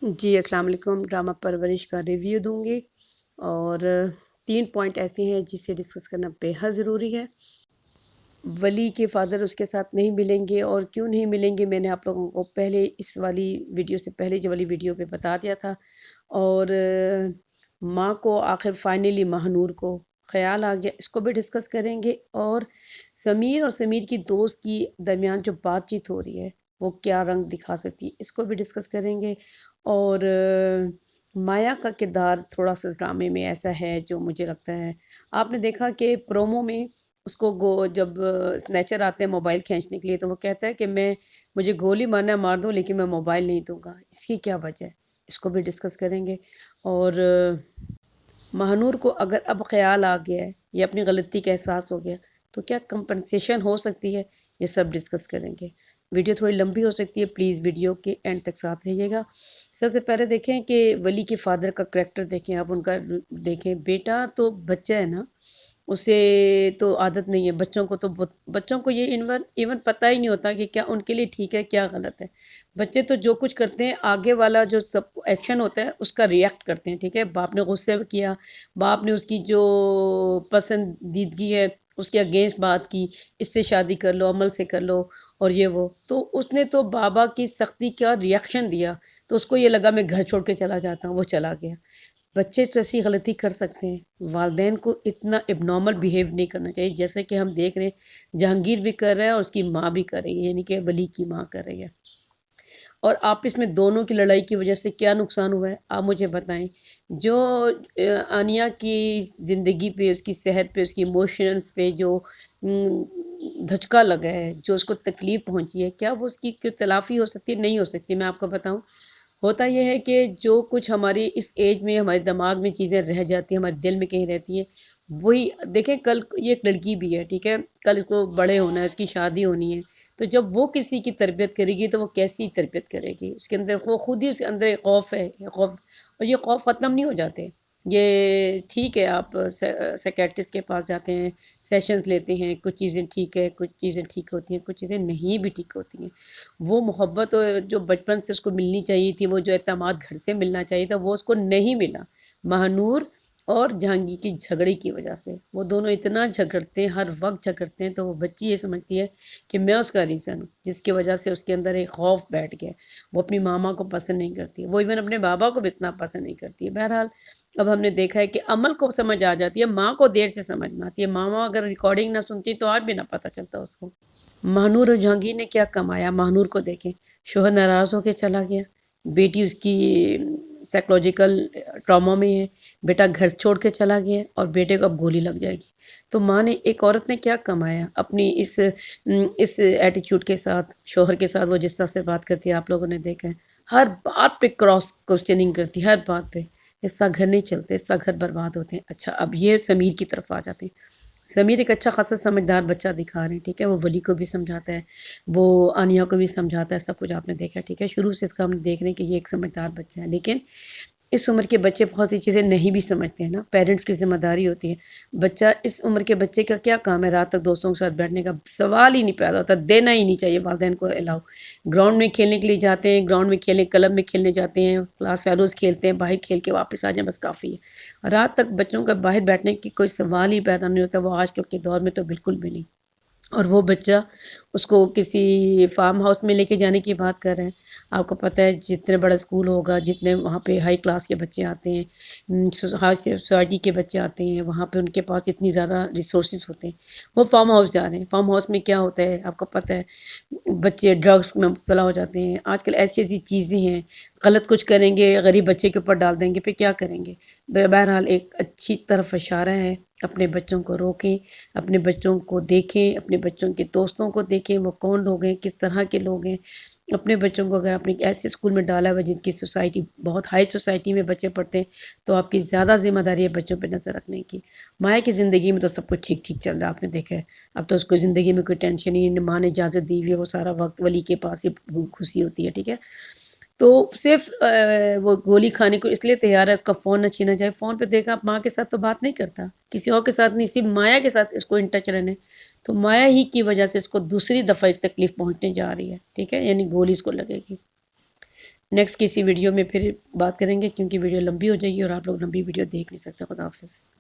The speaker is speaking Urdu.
جی السلام علیکم۔ ڈرامہ پرورش کا ریویو دوں گی اور 3 پوائنٹ ایسے ہیں جسے ڈسکس کرنا بے حد ضروری ہے۔ ولی کے فادر اس کے ساتھ نہیں ملیں گے، اور کیوں نہیں ملیں گے میں نے آپ لوگوں کو پہلے اس والی ویڈیو سے پہلے جو والی ویڈیو پہ بتا دیا تھا۔ اور ماں کو آخر فائنلی ماہنور کو خیال آ گیا، اس کو بھی ڈسکس کریں گے۔ اور سمیر اور سمیر کی دوست کی درمیان جو بات چیت ہو رہی ہے وہ کیا رنگ دکھا سکتی ہے، اس کو بھی ڈسکس کریں گے۔ اور مایا کا کردار تھوڑا سا ڈرامے میں ایسا ہے جو مجھے لگتا ہے، آپ نے دیکھا کہ پرومو میں اس کو جب نیچر آتے ہیں موبائل کھینچنے کے لیے تو وہ کہتا ہے کہ مجھے گولی مارنا ہے مار دو لیکن میں موبائل نہیں دوں گا، اس کی کیا وجہ ہے، اس کو بھی ڈسکس کریں گے۔ اور مہنور کو اگر اب خیال آ گیا ہے یا اپنی غلطی کا احساس ہو گیا تو کیا کمپنسیشن ہو سکتی ہے، یہ سب ڈسکس کریں گے۔ ویڈیو تھوڑی لمبی ہو سکتی ہے، پلیز ویڈیو کے اینڈ تک ساتھ رہیے گا۔ سب سے پہلے دیکھیں کہ ولی کے فادر کا کریکٹر دیکھیں، آپ ان کا دیکھیں۔ بیٹا تو بچہ ہے نا، اسے تو عادت نہیں ہے، بچوں کو یہ ایون پتہ ہی نہیں ہوتا کہ کیا ان کے لیے ٹھیک ہے کیا غلط ہے۔ بچے تو جو کچھ کرتے ہیں آگے والا جو سب ایکشن ہوتا ہے اس کا ریئیکٹ کرتے ہیں، ٹھیک ہے۔ باپ نے غصے کیا، باپ نے اس کی جو پسندیدگی ہے اس کے اگینسٹ بات کی، اس سے شادی کر لو، عمل سے کر لو، اور یہ وہ تو اس نے تو بابا کی سختی کا ریئیکشن دیا، تو اس کو یہ لگا میں گھر چھوڑ کے چلا جاتا ہوں، وہ چلا گیا۔ بچے تو ایسی غلطی کر سکتے ہیں، والدین کو اتنا اب نارمل بیہیو نہیں کرنا چاہیے، جیسے کہ ہم دیکھ رہے ہیں جہانگیر بھی کر رہا ہے اور اس کی ماں بھی کر رہی ہے، یعنی کہ ولی کی ماں کر رہی ہے۔ اور آپس میں دونوں کی لڑائی کی وجہ سے کیا نقصان ہوا ہے آپ مجھے بتائیں۔ جو آنیہ کی زندگی پہ، اس کی صحت پہ، اس کی ایموشنز پہ جو دھچکا لگا ہے، جو اس کو تکلیف پہنچی ہے، کیا وہ اس کی کوئی تلافی ہو سکتی ہے؟ نہیں ہو سکتی۔ میں آپ کو بتاؤں، ہوتا یہ ہے کہ جو کچھ ہماری اس ایج میں ہمارے دماغ میں چیزیں رہ جاتی ہیں، ہمارے دل میں کہیں رہتی ہیں، وہی دیکھیں کل یہ ایک لڑکی بھی ہے، ٹھیک ہے، کل اس کو بڑے ہونا ہے، اس کی شادی ہونی ہے، تو جب وہ کسی کی تربیت کرے گی تو وہ کیسی تربیت کرے گی؟ اس کے اندر وہ خود ہی اس کے اندر ایک خوف ہے، یہ خوف، اور یہ خوف ختم نہیں ہو جاتے۔ یہ ٹھیک ہے آپ سیکیٹرسٹ کے پاس جاتے ہیں، سیشنز لیتے ہیں، کچھ چیزیں ٹھیک ہے، کچھ چیزیں ٹھیک ہوتی ہیں، کچھ چیزیں نہیں بھی ٹھیک ہوتی ہیں۔ وہ محبت جو بچپن سے اس کو ملنی چاہیے تھی، وہ جو اعتماد گھر سے ملنا چاہیے تھا، وہ اس کو نہیں ملا، مہنور اور جہانگیر کی جھگڑے کی وجہ سے۔ وہ دونوں اتنا جھگڑتے ہیں، ہر وقت جھگڑتے ہیں، تو وہ بچی یہ سمجھتی ہے کہ میں اس کا ریزن ہوں، جس کی وجہ سے اس کے اندر ایک خوف بیٹھ گیا۔ وہ اپنی ماما کو پسند نہیں کرتی، وہ ایون اپنے بابا کو بھی اتنا پسند نہیں کرتی ہے۔ بہرحال اب ہم نے دیکھا ہے کہ عمل کو سمجھ آ جاتی ہے، ماں کو دیر سے سمجھ میں آتی ہے، ماما اگر ریکارڈنگ نہ سنتی تو آج بھی نہ پتہ چلتا اس کو۔ مہنور اور جہانگیر نے کیا کمایا؟ مہنور کو دیکھیں، شوہر ناراض ہو کے چلا گیا، بیٹی اس کی سائیکولوجیکل ٹراما میں ہے، بیٹا گھر چھوڑ کے چلا گیا اور بیٹے کو اب گولی لگ جائے گی۔ تو ماں نے، ایک عورت نے کیا کمایا اپنی اس ایٹیچیوڈ کے ساتھ؟ شوہر کے ساتھ وہ جس طرح سے بات کرتی ہے آپ لوگوں نے دیکھا ہے، ہر بات پہ کراس کوسچننگ کرتی، ہر بات پہ۔ اس کا گھر نہیں چلتے، اس کا گھر برباد ہوتے ہیں۔ اچھا اب یہ سمیر کی طرف آ جاتے ہیں۔ سمیر ایک اچھا خاصا سمجھدار بچہ دکھا رہے ہیں، ٹھیک ہے، وہ ولی کو بھی سمجھاتا ہے، وہ آنیہ کو بھی سمجھاتا ہے، سب کچھ آپ نے دیکھا ہے، ٹھیک ہے، شروع سے اس کا ہم دیکھ رہے ہیں کہ یہ ایک سمجھدار بچہ ہے۔ لیکن اس عمر کے بچے بہت سی چیزیں نہیں بھی سمجھتے ہیں نا، پیرنٹس کی ذمہ داری ہوتی ہے۔ بچہ اس عمر کے بچے کا کیا کام ہے رات تک دوستوں کے ساتھ بیٹھنے کا؟ سوال ہی نہیں پیدا ہوتا، دینا ہی نہیں چاہیے والدین کو الاؤ۔ گراؤنڈ میں کھیلنے کے لیے جاتے ہیں، گراؤنڈ میں کھیلیں، کلب میں کھیلنے جاتے ہیں، کلاس فیلوز کھیلتے ہیں، باہر کھیل کے واپس آ جائیں بس کافی ہے۔ رات تک بچوں کا باہر بیٹھنے کی کوئی سوال ہی پیدا نہیں ہوتا، وہ آج کل کے دور میں تو بالکل بھی نہیں۔ اور وہ بچہ اس کو کسی فارم ہاؤس میں لے کے جانے کی بات کر رہے ہیں۔ آپ کو پتہ ہے جتنے بڑا اسکول ہوگا، جتنے وہاں پہ ہائی کلاس کے بچے آتے ہیں، ہائی سوسائٹی کے بچے آتے ہیں، وہاں پہ ان کے پاس اتنی زیادہ ریسورسز ہوتے ہیں، وہ فارم ہاؤس جا رہے ہیں۔ فارم ہاؤس میں کیا ہوتا ہے آپ کو پتہ ہے، بچے ڈرگس میں مبتلا ہو جاتے ہیں۔ آج کل ایسی ایسی چیزیں ہیں، غلط کچھ کریں گے، غریب بچے کے اوپر ڈال دیں گے، پھر کیا کریں گے؟ بہرحال ایک اچھی طرف اشارہ ہے، اپنے بچوں کو روکیں، اپنے بچوں کو دیکھیں، اپنے بچوں کے دوستوں کو دیکھیں، وہ کون لوگ ہیں، کس طرح کے لوگ ہیں۔ اپنے بچوں کو اگر آپ نے ایسے اسکول میں ڈالا ہوا جن کی سوسائٹی بہت ہائی سوسائٹی میں بچے پڑھتے ہیں، تو آپ کی زیادہ ذمہ داری ہے بچوں پہ نظر رکھنے کی۔ مایا کی زندگی میں تو سب کچھ ٹھیک ٹھیک چل رہا ہے، آپ نے دیکھا ہے، اب تو اس کو زندگی میں کوئی ٹینشن ہی نہیں، ماں نے اجازت دی ہوئی ہے، وہ سارا وقت ولی کے پاس ہی خوشی ہوتی ہے، ٹھیک ہے۔ تو صرف وہ گولی کھانے کو اس لیے تیار ہے اس کا فون نہ چھینا جائے۔ فون پہ دیکھا ماں کے ساتھ تو بات نہیں کرتا، کسی اور کے ساتھ نہیں، صرف مایا کے ساتھ اس کو ان ٹچ رہنے، تو مایا ہی کی وجہ سے اس کو دوسری دفعہ ایک تکلیف پہنچنے جا رہی ہے، ٹھیک ہے، یعنی گولی اس کو لگے گی۔ نیکسٹ کسی ویڈیو میں پھر بات کریں گے، کیونکہ ویڈیو لمبی ہو جائے گی اور آپ لوگ لمبی ویڈیو دیکھ نہیں سکتے۔ خدا حافظ۔